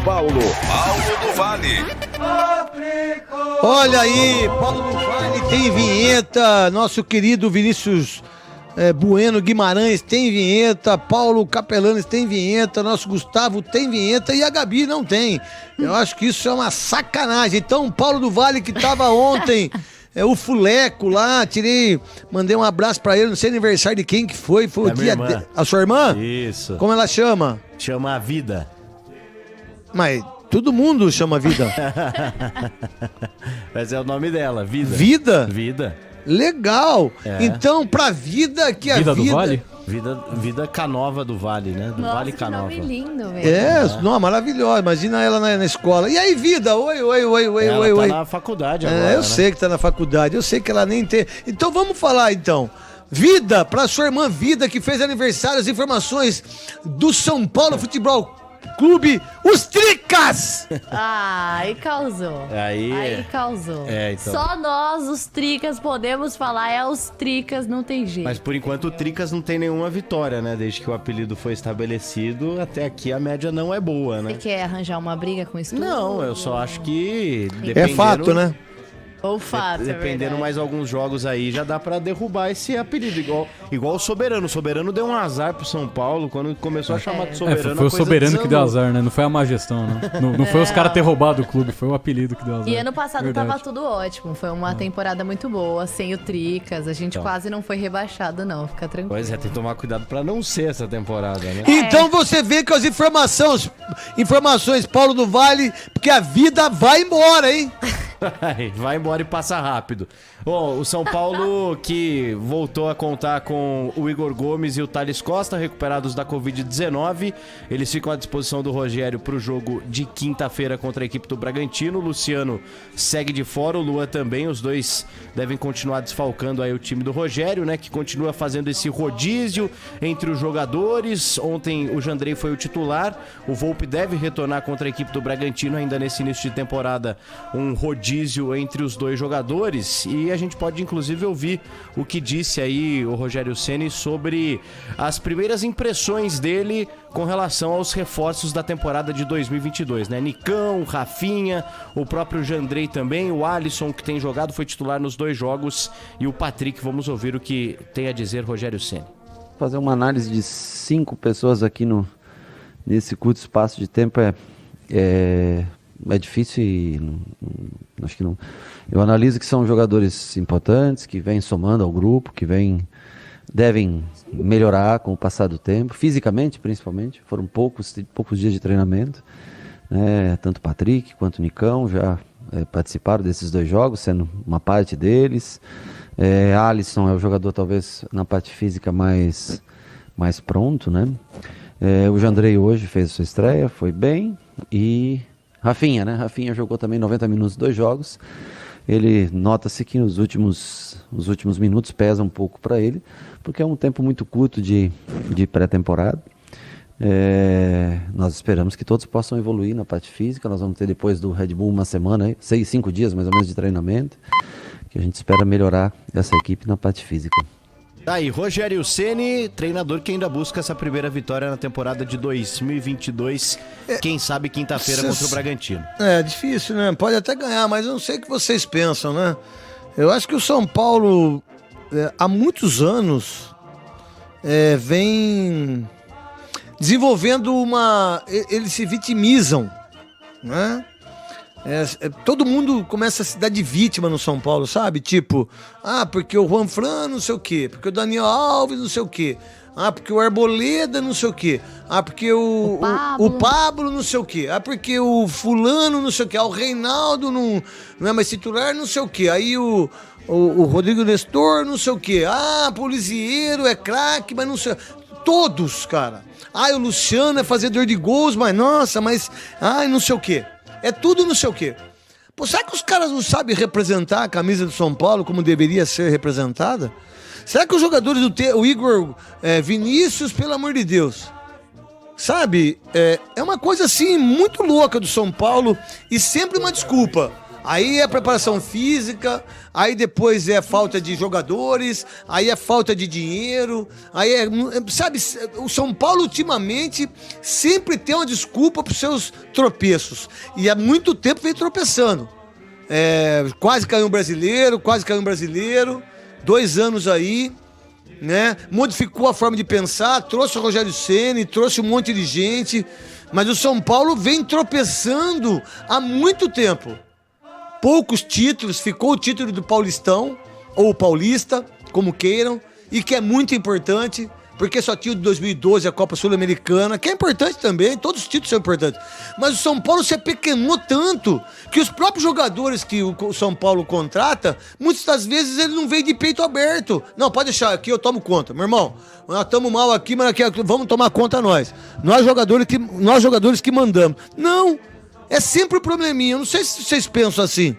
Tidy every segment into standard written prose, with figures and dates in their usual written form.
Paulo. Paulo do Vale. Olha aí, Paulo do Vale tem vinheta, nosso querido Vinícius Bueno Guimarães tem vinheta, Paulo Capelanes tem vinheta, nosso Gustavo tem vinheta e a Gabi não tem. Eu acho que isso é uma sacanagem. Então, Paulo do Vale, que tava ontem, o Fuleco lá, mandei um abraço pra ele, não sei aniversário de quem que foi o dia irmã. A sua irmã? Isso. Como ela chama? Chama a Vida. Mas todo mundo chama Vida. Mas é o nome dela, Vida. Vida? Vida. Legal. É. Então, pra Vida que a Vida do Vale? Vida Canova do Vale, né? Do Nossa, Vale que Canova. nome lindo, velho. Não, maravilhosa. Imagina ela na escola. E aí, Vida? Oi. Ela tá na faculdade agora, Eu sei que tá na faculdade. Eu sei que ela nem tem. Então, vamos falar, então. Vida, pra sua irmã Vida, que fez aniversário, as informações do São Paulo Futebol Clube, os Tricas! Aí causou. Aí causou. Então. Só nós, os Tricas, podemos falar, os Tricas, não tem jeito. Mas por enquanto o Tricas não tem nenhuma vitória, né? Desde que o apelido foi estabelecido, até aqui a média não é boa, né? Você quer arranjar uma briga com isso tudo? Não, eu só acho que... É fato, né? Ou fato, Dependendo mais alguns jogos aí, já dá pra derrubar esse apelido. Igual o Soberano. O Soberano deu um azar pro São Paulo. Quando começou a chamar de Soberano, foi o Soberano que deu desandou. azar, né? Não foi a má gestão, né? Não foi os caras ter roubado o clube, foi o apelido que deu azar. E ano passado Verdade. tava tudo ótimo. Foi uma temporada muito boa, sem o Tricas. A gente quase não foi rebaixado, não. Fica tranquilo. Pois é, tem que tomar cuidado pra não ser essa temporada, né? Então você vê que as informações, Paulo do Vale, porque a vida vai embora, hein? Vai embora e passa rápido. Bom, o São Paulo que voltou a contar com o Igor Gomes e o Thales Costa, recuperados da Covid-19. Eles ficam à disposição do Rogério para o jogo de quinta-feira contra a equipe do Bragantino. O Luciano segue de fora, o Luan também. Os dois devem continuar desfalcando aí o time do Rogério, né? Que continua fazendo esse rodízio entre os jogadores. Ontem o Jandrei foi o titular. O Volpi deve retornar contra a equipe do Bragantino ainda nesse início de temporada. Um rodízio entre os dois jogadores. E a gente pode inclusive ouvir o que disse aí o Rogério Ceni sobre as primeiras impressões dele com relação aos reforços da temporada de 2022, né? Nicão, Rafinha, o próprio Jandrei também, o Alisson, que tem jogado, foi titular nos 2 jogos, e o Patrick. Vamos ouvir o que tem a dizer Rogério Ceni. Fazer uma análise de 5 pessoas aqui nesse curto espaço de tempo é difícil e acho que não. Eu analiso que são jogadores importantes, que vêm somando ao grupo, que devem melhorar com o passar do tempo, fisicamente principalmente. Foram poucos dias de treinamento, né? Tanto o Patrick quanto o Nicão já participaram desses 2 jogos, sendo uma parte deles. Alisson é o jogador talvez na parte física mais pronto, né? O Jandrei hoje fez a sua estreia, foi bem. E Rafinha, né? Rafinha jogou também 90 minutos 2 jogos. Ele nota-se que os últimos minutos pesam um pouco para ele, porque é um tempo muito curto de pré-temporada. Nós esperamos que todos possam evoluir na parte física. Nós vamos ter depois do Red Bull uma semana, 5 dias mais ou menos de treinamento, que a gente espera melhorar essa equipe na parte física. Tá aí, Rogério Ceni, treinador que ainda busca essa primeira vitória na temporada de 2022, quem sabe quinta-feira contra o Bragantino. É difícil, né? Pode até ganhar, mas eu não sei o que vocês pensam, né? Eu acho que o São Paulo, há muitos anos, vem desenvolvendo eles se vitimizam, né? Todo mundo começa a se dar de vítima no São Paulo, sabe? Tipo, porque o Juan Fran não sei o quê, porque o Daniel Alves não sei o quê, porque o Arboleda não sei o quê, porque o Pablo não sei o quê, porque o fulano não sei o quê, o Reinaldo não é mais titular não sei o quê, aí o Rodrigo Nestor não sei o quê, o Lisieiro é craque, mas não sei... Todos, cara. O Luciano é fazedor de gols, mas nossa, mas... não sei o quê. É tudo não sei o quê. Pô, será que os caras não sabem representar a camisa do São Paulo como deveria ser representada? Será que os jogadores o Igor Vinícius, pelo amor de Deus, sabe? É uma coisa assim muito louca do São Paulo e sempre uma desculpa. Aí é preparação física, aí depois é falta de jogadores, aí é falta de dinheiro, aí sabe, o São Paulo ultimamente sempre tem uma desculpa para os seus tropeços. E há muito tempo vem tropeçando. Quase caiu um brasileiro, 2 anos aí, né? Modificou a forma de pensar, trouxe o Rogério Ceni, trouxe um monte de gente, mas o São Paulo vem tropeçando há muito tempo. Poucos títulos, ficou o título do Paulistão, ou Paulista, como queiram, e que é muito importante, porque só tinha o de 2012, a Copa Sul-Americana, que é importante também, todos os títulos são importantes. Mas o São Paulo se apequenou tanto que os próprios jogadores que o São Paulo contrata, muitas das vezes ele não vem de peito aberto. Não, pode deixar, aqui eu tomo conta. Meu irmão, nós estamos mal aqui, mas aqui, vamos tomar conta nós. Nós jogadores que mandamos. Não, é sempre um probleminha. Eu não sei se vocês pensam assim.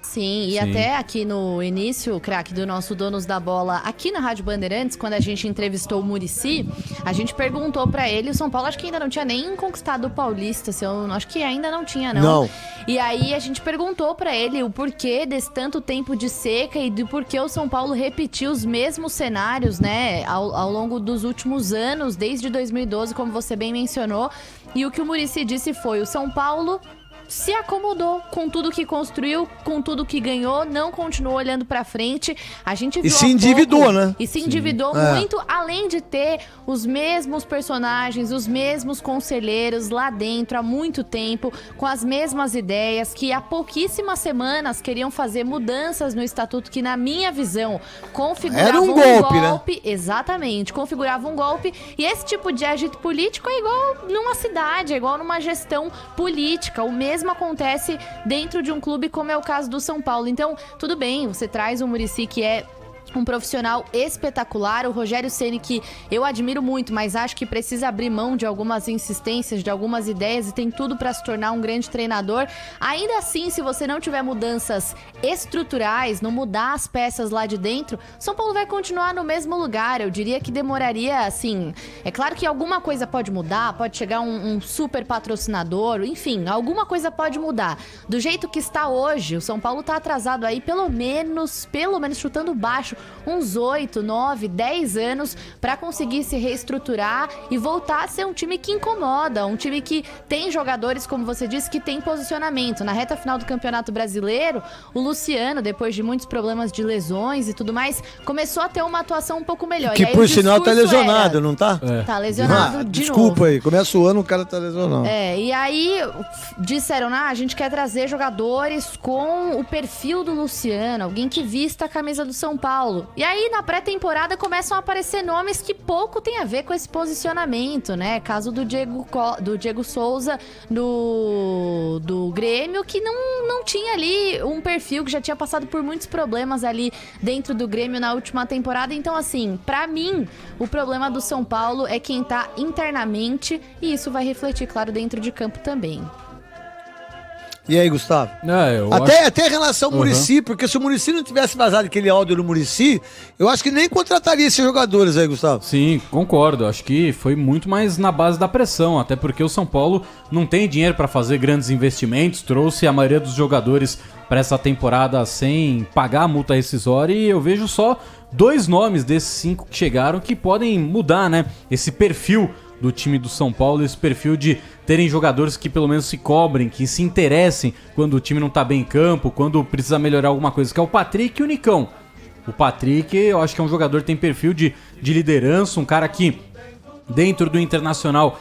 Sim, e até aqui no início, craque, do nosso Donos da Bola, aqui na Rádio Bandeirantes, quando a gente entrevistou o Muricy, a gente perguntou pra ele, o São Paulo acho que ainda não tinha nem conquistado o Paulista, acho que ainda não tinha, não. Não. E aí a gente perguntou pra ele o porquê desse tanto tempo de seca e do porquê o São Paulo repetiu os mesmos cenários, né, ao longo dos últimos anos, desde 2012, como você bem mencionou. E o que o Muricy disse foi, o São Paulo se acomodou com tudo que construiu, com tudo que ganhou, não continuou olhando pra frente. A gente viu e se endividou, né? E se endividou muito, além de ter os mesmos personagens, os mesmos conselheiros lá dentro há muito tempo, com as mesmas ideias, que há pouquíssimas semanas queriam fazer mudanças no estatuto que, na minha visão, configuravam era um golpe, né? Exatamente, configurava um golpe. E esse tipo de agito político é igual numa cidade, é igual numa gestão política. O mesmo acontece dentro de um clube, como é o caso do São Paulo. Então, tudo bem, você traz o Muricy, que é um profissional espetacular, o Rogério Ceni, que eu admiro muito, mas acho que precisa abrir mão de algumas insistências, de algumas ideias, e tem tudo para se tornar um grande treinador. Ainda assim, se você não tiver mudanças estruturais, não mudar as peças lá de dentro, São Paulo vai continuar no mesmo lugar. Eu diria que demoraria, assim, é claro que alguma coisa pode mudar, pode chegar um super patrocinador, enfim, alguma coisa pode mudar. Do jeito que está hoje, o São Paulo tá atrasado aí pelo menos chutando baixo, uns 8, 9, 10 anos para conseguir se reestruturar e voltar a ser um time que incomoda, um time que tem jogadores, como você disse, que tem posicionamento. Na reta final do Campeonato Brasileiro, o Luciano, depois de muitos problemas de lesões e tudo mais, começou a ter uma atuação um pouco melhor. Que, por sinal, tá lesionado, não tá? Tá lesionado de novo. Desculpa aí, começa o ano, o cara tá lesionado. E aí disseram, a gente quer trazer jogadores com o perfil do Luciano, alguém que vista a camisa do São Paulo. E aí, na pré-temporada, começam a aparecer nomes que pouco tem a ver com esse posicionamento, né? Caso do Diego Souza, do Grêmio, que não tinha ali um perfil, que já tinha passado por muitos problemas ali dentro do Grêmio na última temporada. Então, assim, pra mim, o problema do São Paulo é quem tá internamente, e isso vai refletir, claro, dentro de campo também. E aí, Gustavo? Até em relação ao Muricy, porque se o Muricy não tivesse vazado aquele áudio do Muricy, eu acho que nem contrataria esses jogadores aí, Gustavo. Sim, concordo. Acho que foi muito mais na base da pressão, até porque o São Paulo não tem dinheiro para fazer grandes investimentos, trouxe a maioria dos jogadores para essa temporada sem pagar a multa rescisória, e eu vejo só 2 nomes desses 5 que chegaram que podem mudar, né? Esse perfil do time do São Paulo, esse perfil de terem jogadores que pelo menos se cobrem, que se interessem quando o time não tá bem em campo, quando precisa melhorar alguma coisa, que é o Patrick e o Nicão. O Patrick, eu acho que é um jogador que tem perfil de liderança, um cara que dentro do Internacional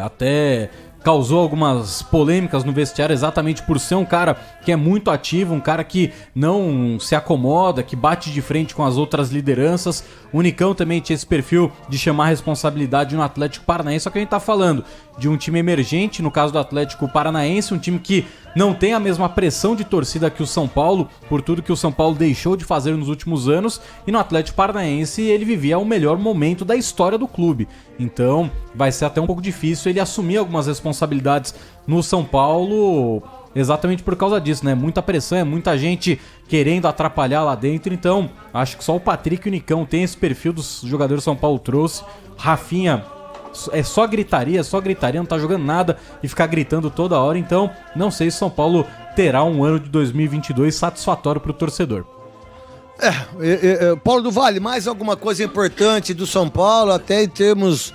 até causou algumas polêmicas no vestiário exatamente por ser um cara que é muito ativo, um cara que não se acomoda, que bate de frente com as outras lideranças. O Nicão também tinha esse perfil de chamar a responsabilidade no Atlético Paranaense, só que a gente tá falando de um time emergente, no caso do Atlético Paranaense, um time que não tem a mesma pressão de torcida que o São Paulo, por tudo que o São Paulo deixou de fazer nos últimos anos, e no Atlético Paranaense ele vivia o melhor momento da história do clube. Então vai ser até um pouco difícil ele assumir algumas responsabilidades no São Paulo, exatamente por causa disso, né? Muita pressão, muita gente querendo atrapalhar lá dentro, então acho que só o Patrick e o Nicão tem esse perfil dos jogadores que o São Paulo trouxe. Rafinha é só gritaria, não tá jogando nada e ficar gritando toda hora. Então, não sei se São Paulo terá um ano de 2022 satisfatório pro torcedor. Paulo do Vale, mais alguma coisa importante do São Paulo, até em termos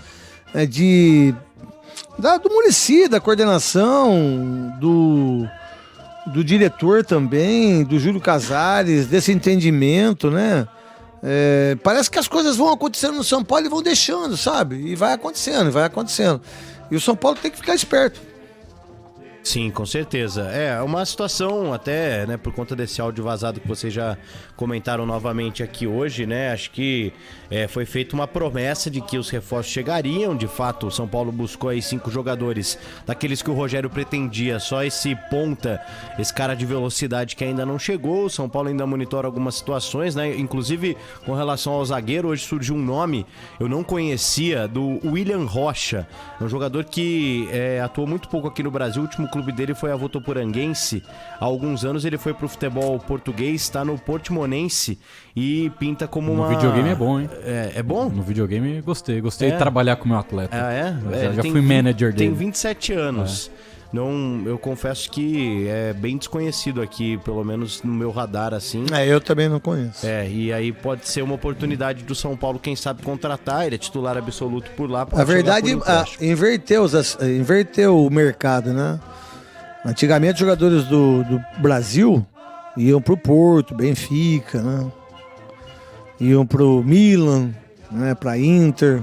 do Muricy, da coordenação, do diretor também, do Júlio Casares, desse entendimento, né? Parece que as coisas vão acontecendo no São Paulo e vão deixando, sabe? E vai acontecendo. E o São Paulo tem que ficar esperto. Sim, com certeza. É uma situação até, né, por conta desse áudio vazado que vocês já comentaram novamente aqui hoje, né? Acho que foi feita uma promessa de que os reforços chegariam. De fato, o São Paulo buscou aí 5 jogadores daqueles que o Rogério pretendia, só esse ponta, esse cara de velocidade que ainda não chegou. O São Paulo ainda monitora algumas situações, né? Inclusive, com relação ao zagueiro, hoje surgiu um nome, eu não conhecia, do William Rocha. É um jogador que atuou muito pouco aqui no Brasil. O último clube dele foi a Votoporanguense. Há alguns anos ele foi pro futebol português, está no Portimonense e pinta como No videogame é bom, hein? É bom? No videogame gostei de trabalhar com o meu atleta. Ah, é? Já fui manager dele. Tem 27 anos. Não, eu confesso que é bem desconhecido aqui, pelo menos no meu radar, assim. Eu também não conheço. E aí pode ser uma oportunidade do São Paulo, quem sabe, contratar. Ele é titular absoluto por lá. A verdade, inverteu o mercado, né? Antigamente, os jogadores do Brasil iam pro Porto, Benfica, né? Iam pro Milan, né? Pra Inter,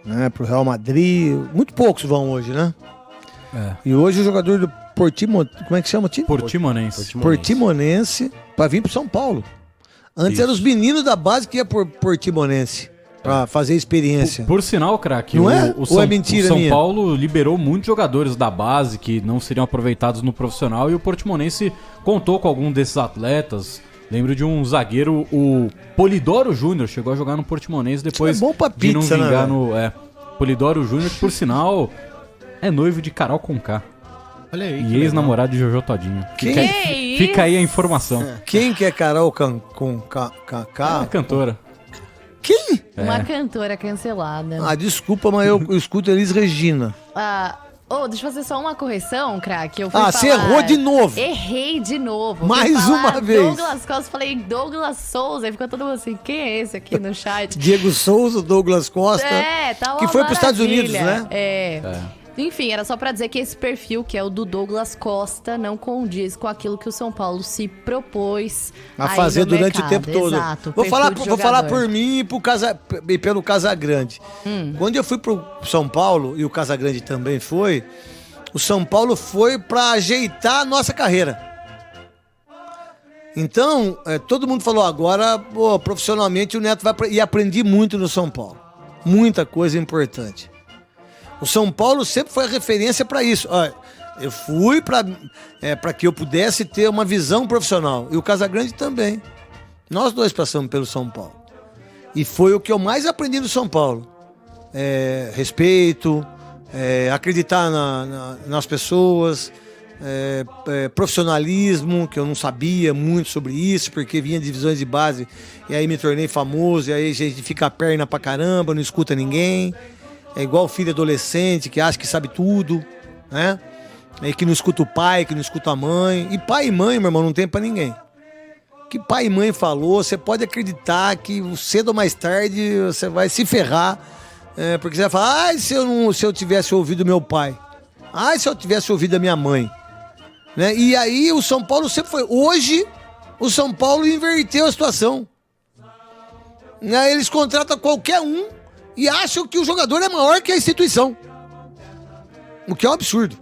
né? Pro Real Madrid. Muito poucos vão hoje, né? E hoje o jogador do como é que chama o time? Portimonense para vir pro São Paulo. Antes eram os meninos da base que iam por Portimonense para fazer experiência. Por sinal, craque, Não é? Ou é mentira o São minha? Paulo liberou muitos jogadores da base que não seriam aproveitados no profissional e o Portimonense contou com algum desses atletas. Lembro de um zagueiro, o Polidoro Júnior, chegou a jogar no Portimonense depois É bom pra de não pizza, vingar né, no... Polidoro Júnior, que por sinal é noivo de Carol Conká. Olha aí. E ex-namorado de Jojo Todinho. Que Fica aí a informação. Quem que é Carol com É cantora. Quem? Uma cantora cancelada. Desculpa, mas eu escuto Elis Regina. Deixa eu fazer só uma correção, craque. Você errou de novo. Errei de novo. Mais Fui falar uma vez. Douglas Costa, falei Douglas Souza. Aí ficou todo mundo assim, quem é esse aqui no chat? Diego Souza, Douglas Costa. Tá uma que foi pros Estados Unidos, maravilha. né? Enfim, era só pra dizer que esse perfil, que é o do Douglas Costa, não condiz com aquilo que o São Paulo se propôs a fazer durante o tempo todo. Exato, Vou falar jogador. por mim e pelo Casagrande. Quando eu fui pro São Paulo, e o Casagrande também foi, o São Paulo foi pra ajeitar a nossa carreira. Então, todo mundo falou agora, profissionalmente o Neto vai... E aprendi muito no São Paulo. Muita coisa importante. O São Paulo sempre foi a referência para isso. Olha, eu fui para que eu pudesse ter uma visão profissional. E o Casagrande também. Nós dois passamos pelo São Paulo. E foi o que eu mais aprendi no São Paulo. Respeito, acreditar nas pessoas, profissionalismo, que eu não sabia muito sobre isso, porque vinha de divisões de base. E aí me tornei famoso, e aí a gente fica a perna pra caramba, não escuta ninguém. É igual o filho adolescente que acha que sabe tudo, né? E que não escuta o pai, que não escuta a mãe. E pai e mãe, meu irmão, não tem pra ninguém. O que pai e mãe falou, você pode acreditar que cedo ou mais tarde você vai se ferrar. Porque você vai falar, se eu tivesse ouvido meu pai. Se eu tivesse ouvido a minha mãe. Né? E aí o São Paulo sempre foi. Hoje, o São Paulo inverteu a situação. Eles contratam qualquer um e acham que o jogador é maior que a instituição. O que é um absurdo.